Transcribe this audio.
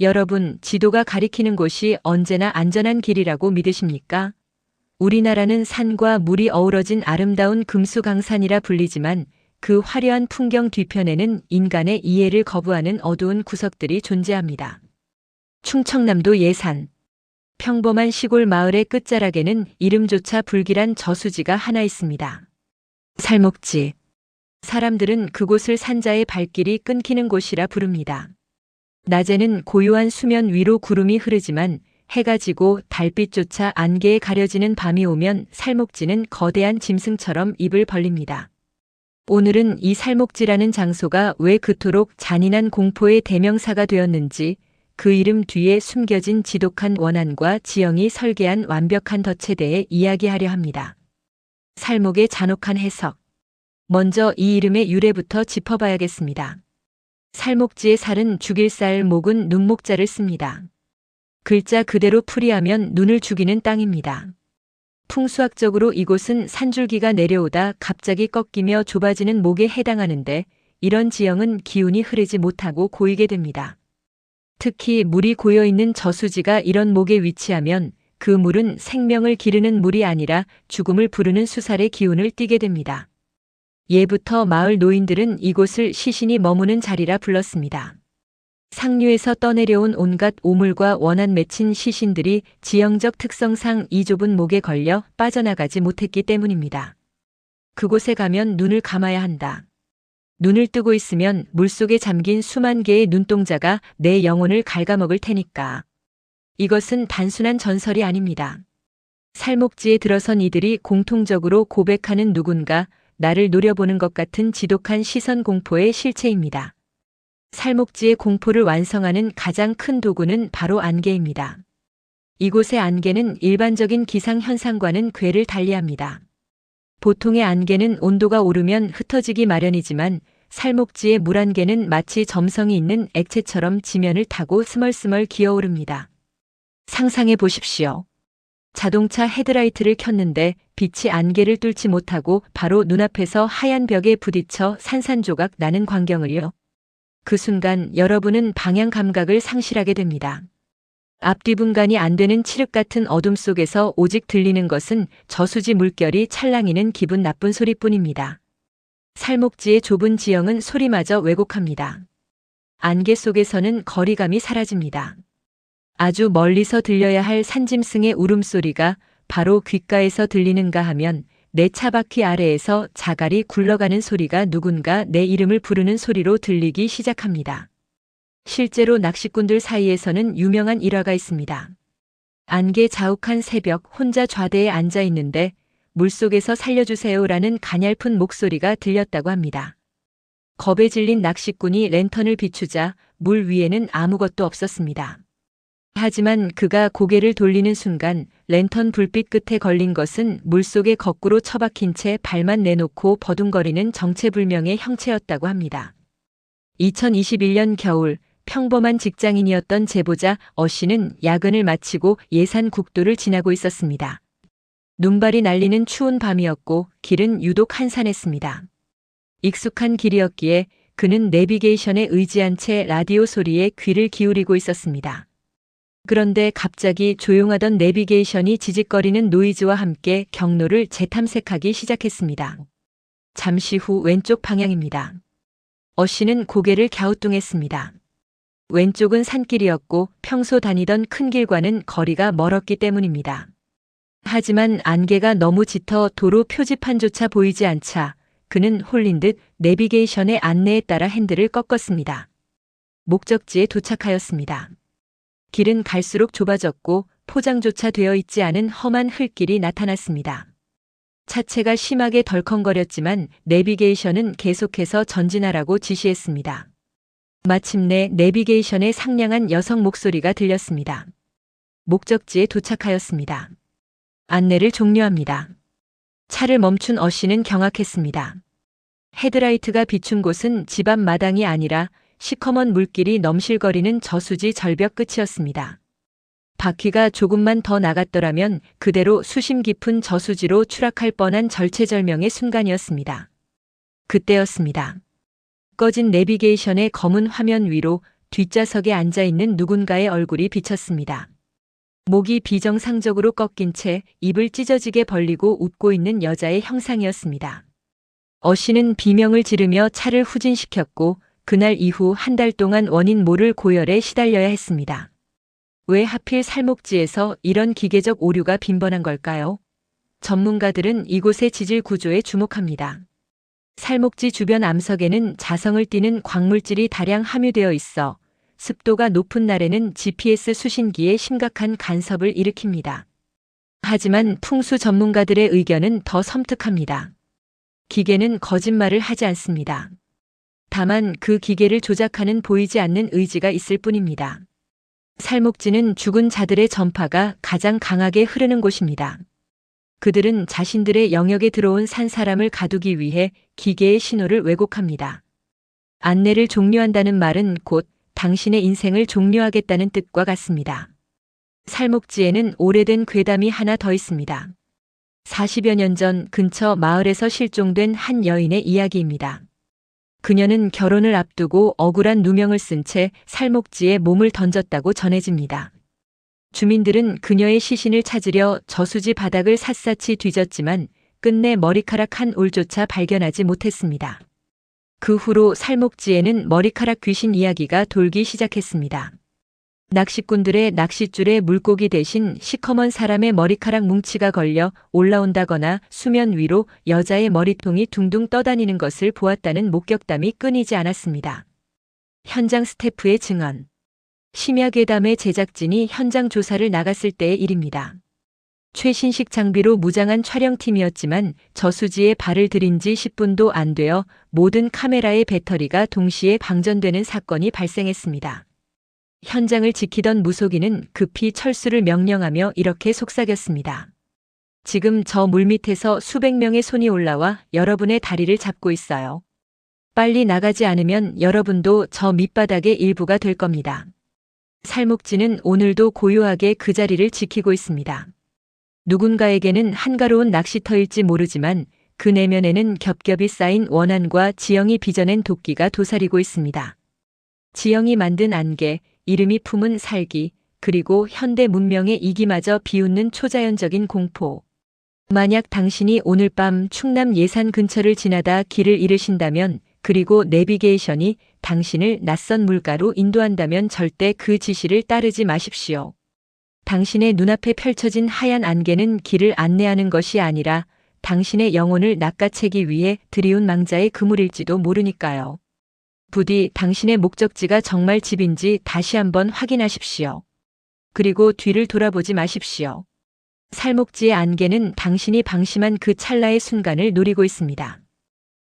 여러분, 지도가 가리키는 곳이 언제나 안전한 길이라고 믿으십니까? 우리나라는 산과 물이 어우러진 아름다운 금수강산이라 불리지만 그 화려한 풍경 뒤편에는 인간의 이해를 거부하는 어두운 구석들이 존재합니다. 충청남도 예산. 평범한 시골 마을의 끝자락에는 이름조차 불길한 저수지가 하나 있습니다. 살목지. 사람들은 그곳을 산자의 발길이 끊기는 곳이라 부릅니다. 낮에는 고요한 수면 위로 구름이 흐르지만 해가 지고 달빛조차 안개에 가려지는 밤이 오면 살목지는 거대한 짐승처럼 입을 벌립니다. 오늘은 이 살목지라는 장소가 왜 그토록 잔인한 공포의 대명사가 되었는지, 그 이름 뒤에 숨겨진 지독한 원한과 지형이 설계한 완벽한 덫에 대해 이야기하려 합니다. 살목의 잔혹한 해석. 먼저 이 이름의 유래부터 짚어봐야겠습니다. 살목지의 살은 죽일 살, 목은 눈목자를 씁니다. 글자 그대로 풀이하면 눈을 죽이는 땅입니다. 풍수학적으로 이곳은 산줄기가 내려오다 갑자기 꺾이며 좁아지는 목에 해당하는데, 이런 지형은 기운이 흐르지 못하고 고이게 됩니다. 특히 물이 고여있는 저수지가 이런 목에 위치하면 그 물은 생명을 기르는 물이 아니라 죽음을 부르는 수살의 기운을 띠게 됩니다. 예부터 마을 노인들은 이곳을 시신이 머무는 자리라 불렀습니다. 상류에서 떠내려온 온갖 오물과 원한 맺힌 시신들이 지형적 특성상 이 좁은 목에 걸려 빠져나가지 못했기 때문입니다. 그곳에 가면 눈을 감아야 한다. 눈을 뜨고 있으면 물속에 잠긴 수만 개의 눈동자가 내 영혼을 갉아먹을 테니까. 이것은 단순한 전설이 아닙니다. 살목지에 들어선 이들이 공통적으로 고백하는 누군가 나를 노려보는 것 같은 지독한 시선 공포의 실체입니다. 살목지의 공포를 완성하는 가장 큰 도구는 바로 안개입니다. 이곳의 안개는 일반적인 기상 현상과는 궤를 달리합니다. 보통의 안개는 온도가 오르면 흩어지기 마련이지만 살목지의 물안개는 마치 점성이 있는 액체처럼 지면을 타고 스멀스멀 기어오릅니다. 상상해 보십시오. 자동차 헤드라이트를 켰는데 빛이 안개를 뚫지 못하고 바로 눈앞에서 하얀 벽에 부딪혀 산산조각 나는 광경을요. 그 순간 여러분은 방향 감각을 상실하게 됩니다. 앞뒤 분간이 안 되는 칠흑 같은 어둠 속에서 오직 들리는 것은 저수지 물결이 찰랑이는 기분 나쁜 소리뿐입니다. 살목지의 좁은 지형은 소리마저 왜곡합니다. 안개 속에서는 거리감이 사라집니다. 아주 멀리서 들려야 할 산짐승의 울음소리가 바로 귓가에서 들리는가 하면 내 차바퀴 아래에서 자갈이 굴러가는 소리가 누군가 내 이름을 부르는 소리로 들리기 시작합니다. 실제로 낚시꾼들 사이에서는 유명한 일화가 있습니다. 안개 자욱한 새벽 혼자 좌대에 앉아 있는데 물속에서 살려주세요라는 가냘픈 목소리가 들렸다고 합니다. 겁에 질린 낚시꾼이 랜턴을 비추자 물 위에는 아무것도 없었습니다. 하지만 그가 고개를 돌리는 순간 랜턴 불빛 끝에 걸린 것은 물속에 거꾸로 처박힌 채 발만 내놓고 버둥거리는 정체불명의 형체였다고 합니다. 2021년 겨울 평범한 직장인이었던 제보자 어씨는 야근을 마치고 예산 국도를 지나고 있었습니다. 눈발이 날리는 추운 밤이었고 길은 유독 한산했습니다. 익숙한 길이었기에 그는 내비게이션에 의지한 채 라디오 소리에 귀를 기울이고 있었습니다. 그런데 갑자기 조용하던 내비게이션이 지직거리는 노이즈와 함께 경로를 재탐색하기 시작했습니다. 잠시 후 왼쪽 방향입니다. 어씨는 고개를 갸우뚱했습니다. 왼쪽은 산길이었고 평소 다니던 큰 길과는 거리가 멀었기 때문입니다. 하지만 안개가 너무 짙어 도로 표지판조차 보이지 않자 그는 홀린 듯 내비게이션의 안내에 따라 핸들을 꺾었습니다. 목적지에 도착하였습니다. 길은 갈수록 좁아졌고 포장조차 되어 있지 않은 험한 흙길이 나타났습니다. 차체가 심하게 덜컹거렸지만 내비게이션은 계속해서 전진하라고 지시했습니다. 마침내 내비게이션의 상냥한 여성 목소리가 들렸습니다. 목적지에 도착하였습니다. 안내를 종료합니다. 차를 멈춘 어씨는 경악했습니다. 헤드라이트가 비춘 곳은 집 앞 마당이 아니라 시커먼 물길이 넘실거리는 저수지 절벽 끝이었습니다. 바퀴가 조금만 더 나갔더라면 그대로 수심 깊은 저수지로 추락할 뻔한 절체절명의 순간이었습니다. 그때였습니다. 꺼진 내비게이션의 검은 화면 위로 뒷좌석에 앉아있는 누군가의 얼굴이 비쳤습니다. 목이 비정상적으로 꺾인 채 입을 찢어지게 벌리고 웃고 있는 여자의 형상이었습니다. 어 씨는 비명을 지르며 차를 후진시켰고 그날 이후 한 달 동안 원인 모를 고열에 시달려야 했습니다. 왜 하필 살목지에서 이런 기계적 오류가 빈번한 걸까요? 전문가들은 이곳의 지질 구조에 주목합니다. 살목지 주변 암석에는 자성을 띠는 광물질이 다량 함유되어 있어 습도가 높은 날에는 GPS 수신기에 심각한 간섭을 일으킵니다. 하지만 풍수 전문가들의 의견은 더 섬뜩합니다. 기계는 거짓말을 하지 않습니다. 다만 그 기계를 조작하는 보이지 않는 의지가 있을 뿐입니다. 살목지는 죽은 자들의 전파가 가장 강하게 흐르는 곳입니다. 그들은 자신들의 영역에 들어온 산 사람을 가두기 위해 기계의 신호를 왜곡합니다. 안내를 종료한다는 말은 곧 당신의 인생을 종료하겠다는 뜻과 같습니다. 살목지에는 오래된 괴담이 하나 더 있습니다. 40여 년 전 근처 마을에서 실종된 한 여인의 이야기입니다. 그녀는 결혼을 앞두고 억울한 누명을 쓴 채 살목지에 몸을 던졌다고 전해집니다. 주민들은 그녀의 시신을 찾으려 저수지 바닥을 샅샅이 뒤졌지만 끝내 머리카락 한 올조차 발견하지 못했습니다. 그 후로 살목지에는 머리카락 귀신 이야기가 돌기 시작했습니다. 낚시꾼들의 낚싯줄에 물고기 대신 시커먼 사람의 머리카락 뭉치가 걸려 올라온다거나 수면 위로 여자의 머리통이 둥둥 떠다니는 것을 보았다는 목격담이 끊이지 않았습니다. 현장 스태프의 증언. 심야괴담의 제작진이 현장 조사를 나갔을 때의 일입니다. 최신식 장비로 무장한 촬영팀이었지만 저수지에 발을 들인 지 10분도 안 되어 모든 카메라의 배터리가 동시에 방전되는 사건이 발생했습니다. 현장을 지키던 무속인은 급히 철수를 명령하며 이렇게 속삭였습니다. 지금 저 물밑에서 수백 명의 손이 올라와 여러분의 다리를 잡고 있어요. 빨리 나가지 않으면 여러분도 저 밑바닥의 일부가 될 겁니다. 살목지는 오늘도 고요하게 그 자리를 지키고 있습니다. 누군가에게는 한가로운 낚시터일지 모르지만 그 내면에는 겹겹이 쌓인 원한과 지형이 빚어낸 도끼가 도사리고 있습니다. 지형이 만든 안개, 이름이 품은 살기, 그리고 현대 문명의 이기마저 비웃는 초자연적인 공포. 만약 당신이 오늘 밤 충남 예산 근처를 지나다 길을 잃으신다면, 그리고 내비게이션이 당신을 낯선 물가로 인도한다면 절대 그 지시를 따르지 마십시오. 당신의 눈앞에 펼쳐진 하얀 안개는 길을 안내하는 것이 아니라 당신의 영혼을 낚아채기 위해 들이운 망자의 그물일지도 모르니까요. 부디 당신의 목적지가 정말 집인지 다시 한번 확인하십시오. 그리고 뒤를 돌아보지 마십시오. 살목지의 안개는 당신이 방심한 그 찰나의 순간을 노리고 있습니다.